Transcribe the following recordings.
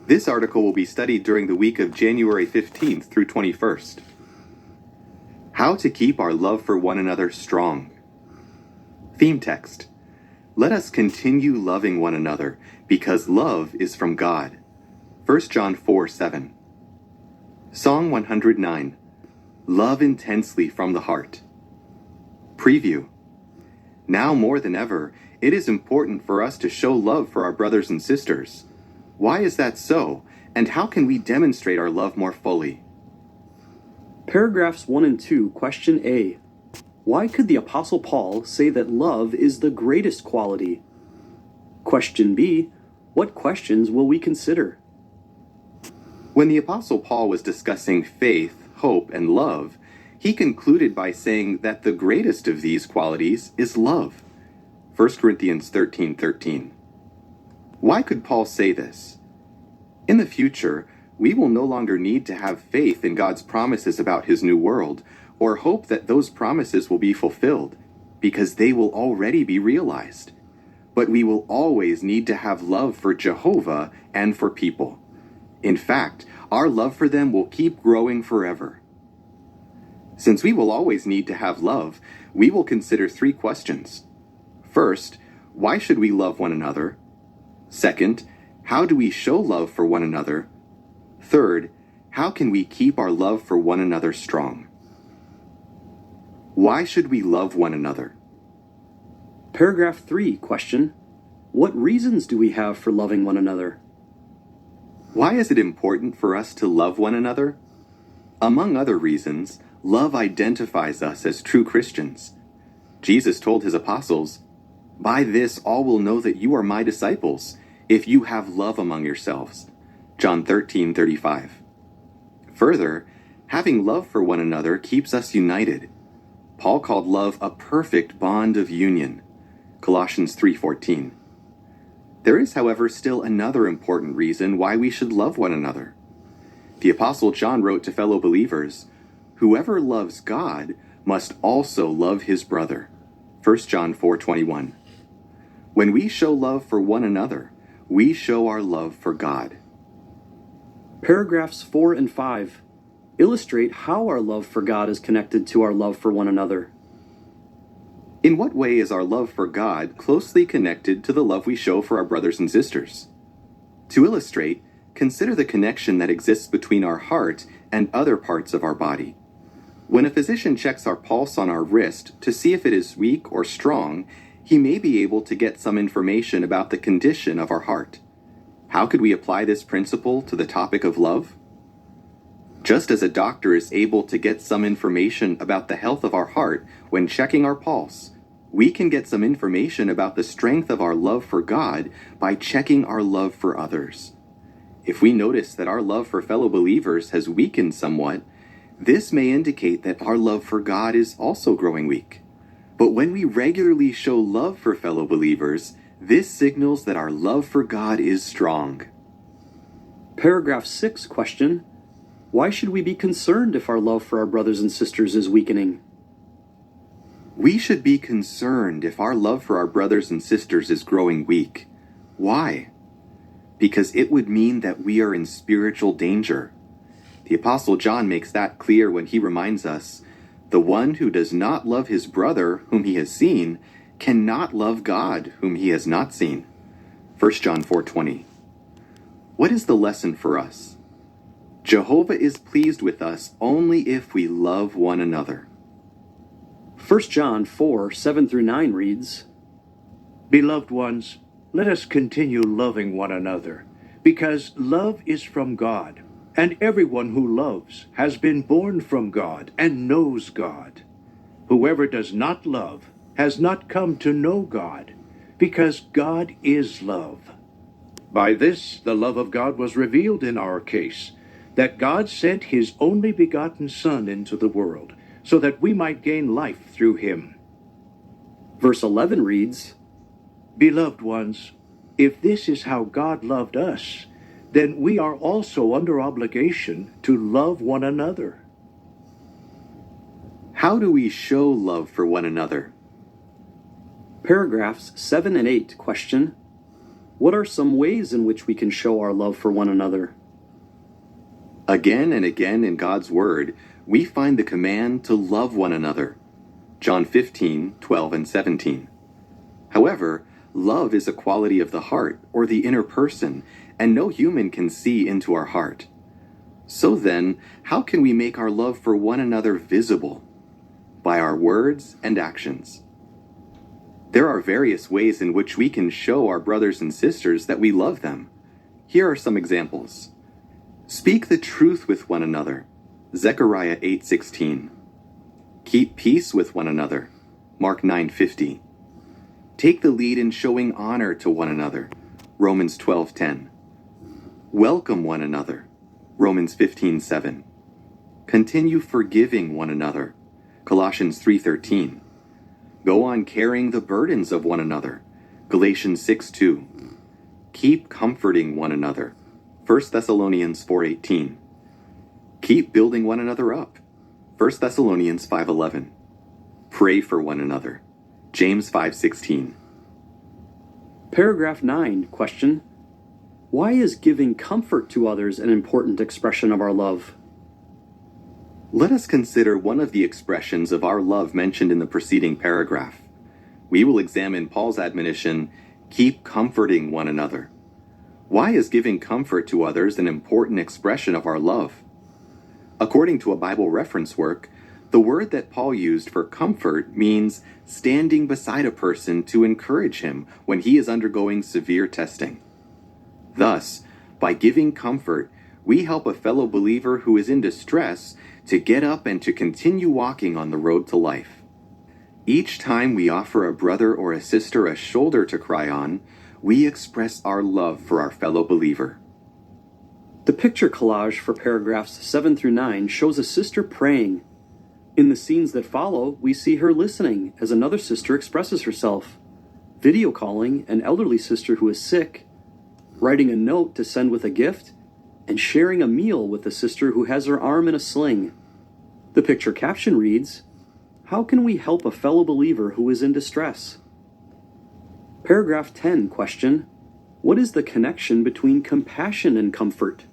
This article will be studied during the week of January 15th through 21st. How to keep our love for one another strong. Theme text. Let us continue loving one another, because love is from God. 1 John 4:7. Song 109. Love intensely from the heart. Preview. Now more than ever, it is important for us to show love for our brothers and sisters. Why is that so, and how can we demonstrate our love more fully? Paragraphs 1 and 2, question A. Why could the Apostle Paul say that love is the greatest quality? Question B. What questions will we consider? When the Apostle Paul was discussing faith, hope, and love, he concluded by saying that the greatest of these qualities is love. 1 Corinthians 13:13. Why could Paul say this? In the future, we will no longer need to have faith in God's promises about his new world, or hope that those promises will be fulfilled, because they will already be realized. But we will always need to have love for Jehovah and for people. In fact, our love for them will keep growing forever. Since we will always need to have love, we will consider 3 questions. First, why should we love one another? Second, how do we show love for one another? Third, how can we keep our love for one another strong? Why should we love one another? Paragraph 3, question. What reasons do we have for loving one another? Why is it important for us to love one another? Among other reasons, love identifies us as true Christians. Jesus told his apostles, "By this all will know that you are my disciples, if you have love among yourselves." John 13:35. Further, having love for one another keeps us united. Paul called love a perfect bond of union. Colossians 3:14. There is, however, still another important reason why we should love one another. The Apostle John wrote to fellow believers, "Whoever loves God must also love his brother." 1 John 4:21. When we show love for one another, we show our love for God. Paragraphs 4 and 5. Illustrate how our love for God is connected to our love for one another. In what way is our love for God closely connected to the love we show for our brothers and sisters? To illustrate, consider the connection that exists between our heart and other parts of our body. When a physician checks our pulse on our wrist to see if it is weak or strong, he may be able to get some information about the condition of our heart. How could we apply this principle to the topic of love? Just as a doctor is able to get some information about the health of our heart when checking our pulse, we can get some information about the strength of our love for God by checking our love for others. If we notice that our love for fellow believers has weakened somewhat, this may indicate that our love for God is also growing weak. But when we regularly show love for fellow believers, this signals that our love for God is strong. Paragraph 6, question. Why should we be concerned if our love for our brothers and sisters is weakening? We should be concerned if our love for our brothers and sisters is growing weak. Why? Because it would mean that we are in spiritual danger. The Apostle John makes that clear when he reminds us, "The one who does not love his brother whom he has seen cannot love God whom he has not seen." 1 John 4:20. What is the lesson for us? Jehovah is pleased with us only if we love one another. 1 John 4:7-9 reads, Beloved ones, let us continue loving one another, because love is from God, and everyone who loves has been born from God and knows God. Whoever does not love has not come to know God, because God is love. By this the love of God was revealed in our case, that God sent his only begotten Son into the world, so that we might gain life through him. Verse 11 reads, Beloved ones, if this is how God loved us, then we are also under obligation to love one another. How do we show love for one another? Paragraphs 7 and 8, question. What are some ways in which we can show our love for one another? Again and again in God's Word, we find the command to love one another. John 15:12 and 17. However, love is a quality of the heart, or the inner person, and no human can see into our heart. So then, how can we make our love for one another visible? By our words and actions. There are various ways in which we can show our brothers and sisters that we love them. Here are some examples. Speak the truth with one another. Zechariah 8:16. Keep peace with one another. Mark 9:50. Take the lead in showing honor to one another. Romans 12:10. Welcome one another. Romans 15:7. Continue forgiving one another. Colossians 3:13. Go on carrying the burdens of one another. Galatians 6:2. Keep comforting one another. 1 Thessalonians 4:18. Keep building one another up. 1 Thessalonians 5:11. Pray for one another. James 5:16. Paragraph 9, question. Why is giving comfort to others an important expression of our love? Let us consider one of the expressions of our love mentioned in the preceding paragraph. We will examine Paul's admonition, keep comforting one another. Why is giving comfort to others an important expression of our love? According to a Bible reference work, the word that Paul used for comfort means standing beside a person to encourage him when he is undergoing severe testing. Thus, by giving comfort, we help a fellow believer who is in distress to get up and to continue walking on the road to life. Each time we offer a brother or a sister a shoulder to cry on, we express our love for our fellow believer. The picture collage for paragraphs 7 through 9 shows a sister praying. In the scenes that follow, we see her listening as another sister expresses herself, video calling an elderly sister who is sick, writing a note to send with a gift, and sharing a meal with a sister who has her arm in a sling. The picture caption reads, how can we help a fellow believer who is in distress? Paragraph 10, question. What is the connection between compassion and comfort?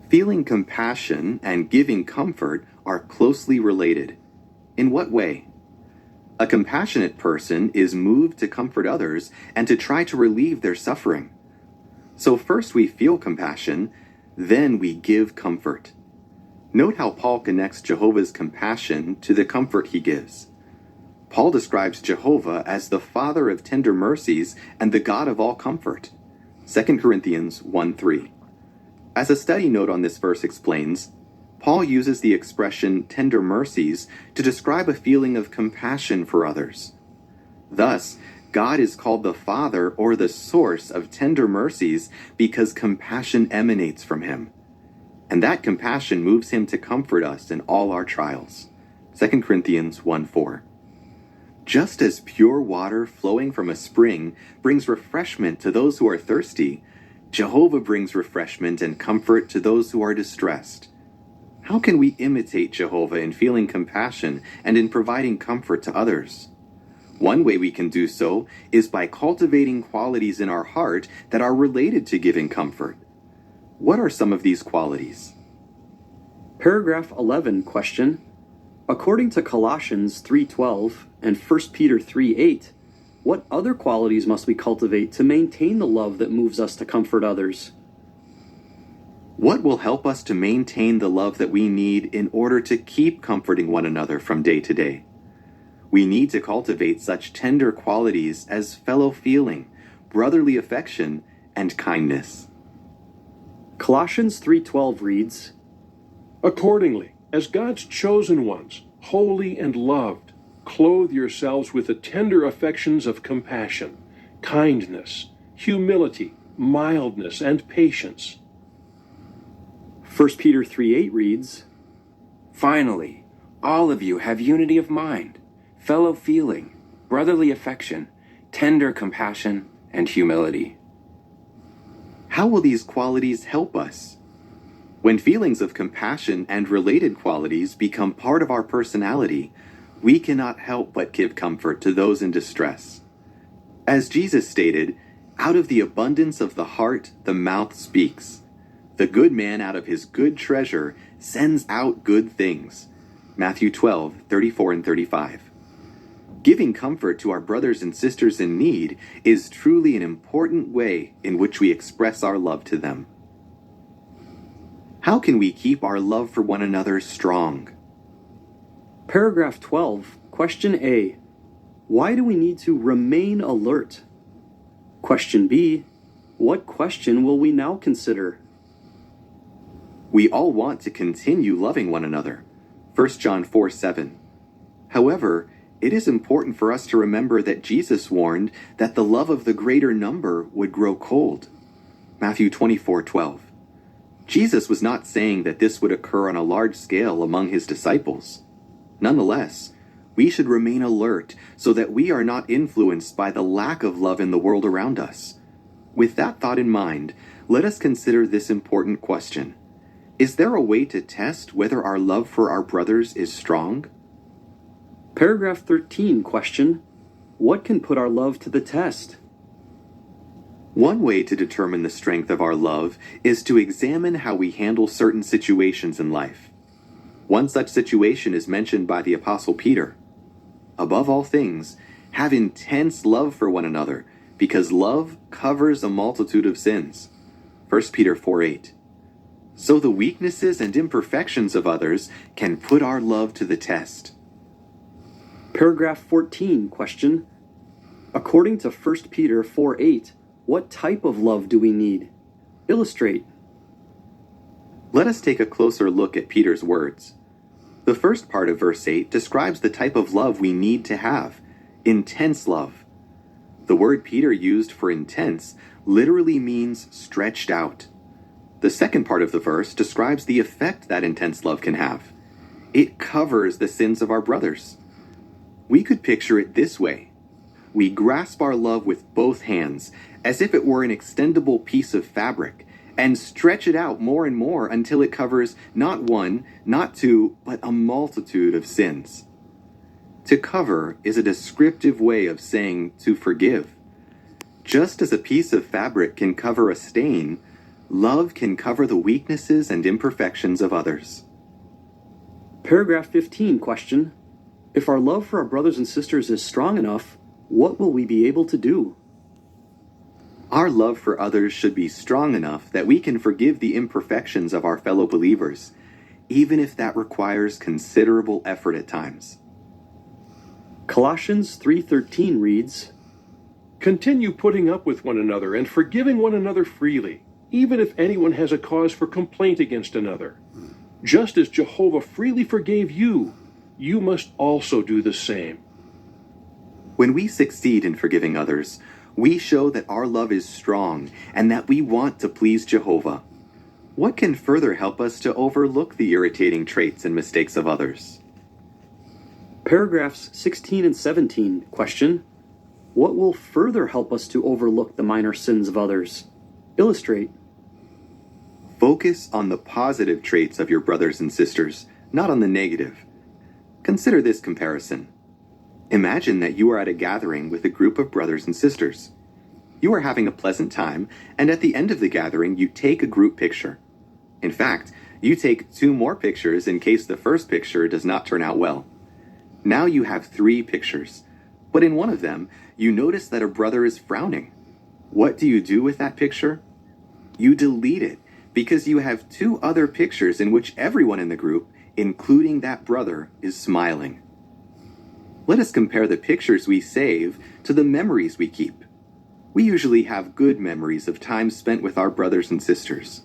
Feeling compassion and giving comfort are closely related. In what way? A compassionate person is moved to comfort others and to try to relieve their suffering. So first we feel compassion, then we give comfort. Note how Paul connects Jehovah's compassion to the comfort he gives. Paul describes Jehovah as the Father of tender mercies and the God of all comfort. 2 Corinthians 1:3. As a study note on this verse explains, Paul uses the expression tender mercies to describe a feeling of compassion for others. Thus, God is called the Father or the source of tender mercies because compassion emanates from him. And that compassion moves him to comfort us in all our trials. 2 Corinthians 1:4. Just as pure water flowing from a spring brings refreshment to those who are thirsty, Jehovah brings refreshment and comfort to those who are distressed. How can we imitate Jehovah in feeling compassion and in providing comfort to others? One way we can do so is by cultivating qualities in our heart that are related to giving comfort. What are some of these qualities? Paragraph 11, question. According to Colossians 3:12 and 1 Peter 3:8, what other qualities must we cultivate to maintain the love that moves us to comfort others? What will help us to maintain the love that we need in order to keep comforting one another from day to day? We need to cultivate such tender qualities as fellow feeling, brotherly affection, and kindness. Colossians 3:12 reads, Accordingly, as God's chosen ones, holy and loved, clothe yourselves with the tender affections of compassion, kindness, humility, mildness, and patience. 1 Peter 3:8 reads, Finally, all of you have unity of mind, fellow feeling, brotherly affection, tender compassion, and humility. How will these qualities help us? When feelings of compassion and related qualities become part of our personality, we cannot help but give comfort to those in distress. As Jesus stated, Out of the abundance of the heart, the mouth speaks. The good man out of his good treasure sends out good things. Matthew 12:34 and 35. Giving comfort to our brothers and sisters in need is truly an important way in which we express our love to them. How can we keep our love for one another strong? Paragraph 12, question A. Why do we need to remain alert? Question B. What question will we now consider? We all want to continue loving one another. 1 John 4:7. However, it is important for us to remember that Jesus warned that the love of the greater number would grow cold. Matthew 24:12. Jesus was not saying that this would occur on a large scale among his disciples. Nonetheless, we should remain alert so that we are not influenced by the lack of love in the world around us. With that thought in mind, let us consider this important question. Is there a way to test whether our love for our brothers is strong? Paragraph 13, question. What can put our love to the test? One way to determine the strength of our love is to examine how we handle certain situations in life. One such situation is mentioned by the Apostle Peter. Above all things, have intense love for one another, because love covers a multitude of sins. 1 Peter 4:8. So the weaknesses and imperfections of others can put our love to the test. Paragraph 14, question. According to 1 Peter 4:8, what type of love do we need? Illustrate. Let us take a closer look at Peter's words. The first part of verse 8 describes the type of love we need to have, intense love. The word Peter used for intense literally means stretched out. The second part of the verse describes the effect that intense love can have. It covers the sins of our brothers. We could picture it this way. We grasp our love with both hands, as if it were an extendable piece of fabric, and stretch it out more and more until it covers not one, not two, but a multitude of sins. To cover is a descriptive way of saying to forgive. Just as a piece of fabric can cover a stain, love can cover the weaknesses and imperfections of others. Paragraph 15, question. If our love for our brothers and sisters is strong enough, what will we be able to do? Our love for others should be strong enough that we can forgive the imperfections of our fellow believers, even if that requires considerable effort at times. Colossians 3:13 reads, Continue putting up with one another and forgiving one another freely, even if anyone has a cause for complaint against another. Just as Jehovah freely forgave you, you must also do the same. When we succeed in forgiving others, we show that our love is strong and that we want to please Jehovah. What can further help us to overlook the irritating traits and mistakes of others? Paragraphs 16 and 17, question. What will further help us to overlook the minor sins of others? Illustrate. Focus on the positive traits of your brothers and sisters, not on the negative. Consider this comparison. Imagine that you are at a gathering with a group of brothers and sisters. You are having a pleasant time, and at the end of the gathering, you take a group picture. In fact, you take 2 more pictures in case the first picture does not turn out well. Now you have 3 pictures, but in one of them, you notice that a brother is frowning. What do you do with that picture? You delete it, because you have 2 other pictures in which everyone in the group, including that brother, is smiling. Let us compare the pictures we save to the memories we keep. We usually have good memories of time spent with our brothers and sisters.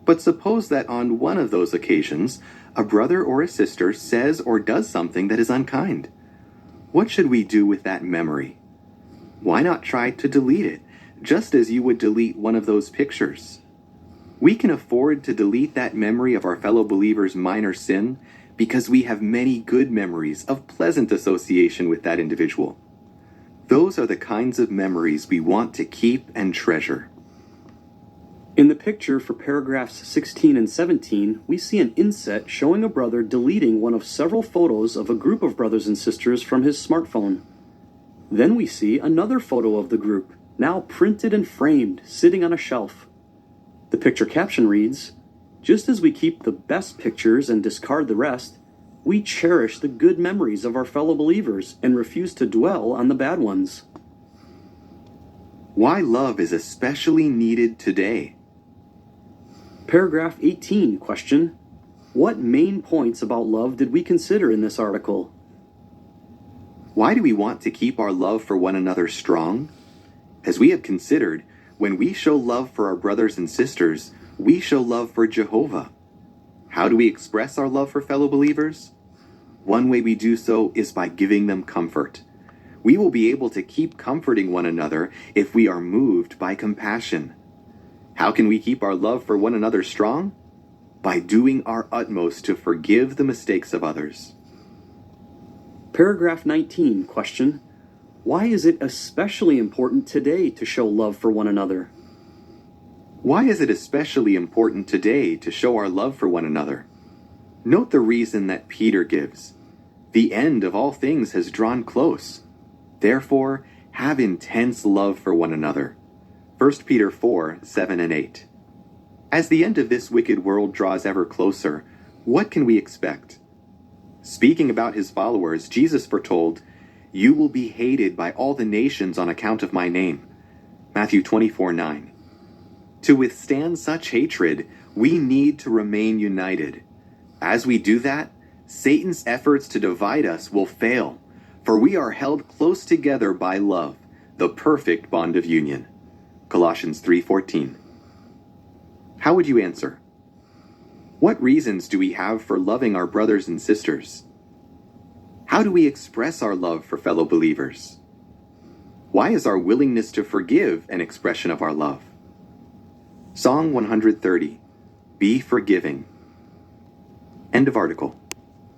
But suppose that on one of those occasions, a brother or a sister says or does something that is unkind. What should we do with that memory? Why not try to delete it, just as you would delete one of those pictures? We can afford to delete that memory of our fellow believers' minor sin because we have many good memories of pleasant association with that individual. Those are the kinds of memories we want to keep and treasure. In the picture for paragraphs 16 and 17, we see an inset showing a brother deleting one of several photos of a group of brothers and sisters from his smartphone. Then we see another photo of the group, now printed and framed, sitting on a shelf. The picture caption reads, "Just as we keep the best pictures and discard the rest, we cherish the good memories of our fellow believers and refuse to dwell on the bad ones." Why love is especially needed today. Paragraph 18, question: What main points about love did we consider in this article? Why do we want to keep our love for one another strong? As we have considered, when we show love for our brothers and sisters, we show love for Jehovah. How do we express our love for fellow believers? One way we do so is by giving them comfort. We will be able to keep comforting one another if we are moved by compassion. How can we keep our love for one another strong? By doing our utmost to forgive the mistakes of others. Paragraph 19, question: Why is it especially important today to show love for one another? Why is it especially important today to show our love for one another? Note the reason that Peter gives. The end of all things has drawn close. Therefore, have intense love for one another. 1 Peter 4, 7 and 8. As the end of this wicked world draws ever closer, what can we expect? Speaking about his followers, Jesus foretold, "You will be hated by all the nations on account of my name." Matthew 24, 9. To withstand such hatred, we need to remain united. As we do that, Satan's efforts to divide us will fail, for we are held close together by love, the perfect bond of union. Colossians 3:14. How would you answer? What reasons do we have for loving our brothers and sisters? How do we express our love for fellow believers? Why is our willingness to forgive an expression of our love? Song 130, Be Forgiving. End of article.